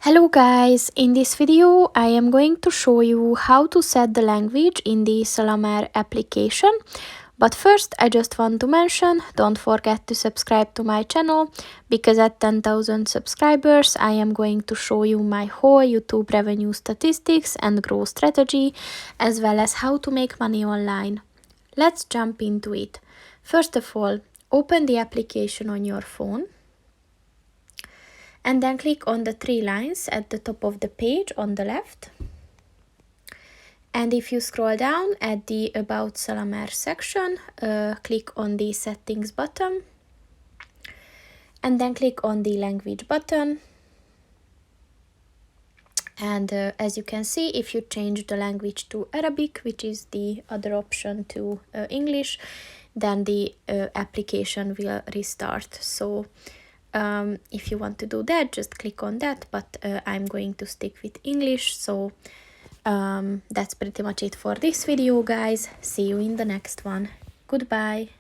Hello guys, in this video I am going to show you how to set the language in the Salam Air application. But first I just want to mention, don't forget to subscribe to my channel, because at 10,000 subscribers I am going to show you my whole YouTube revenue statistics and growth strategy, as well as how to make money online. Let's jump into it. First of all, open the application on your phone. And then click on the three lines at the top of the page on the left. And if you scroll down at the About Salam Air section, click on the Settings button. And then click on the Language button. And as you can see, if you change the language to Arabic, which is the other option to English, then the application will restart. So if you want to do that, just click on that, but I'm going to stick with English. So that's pretty much it for this video, guys. See you in the next one. Goodbye.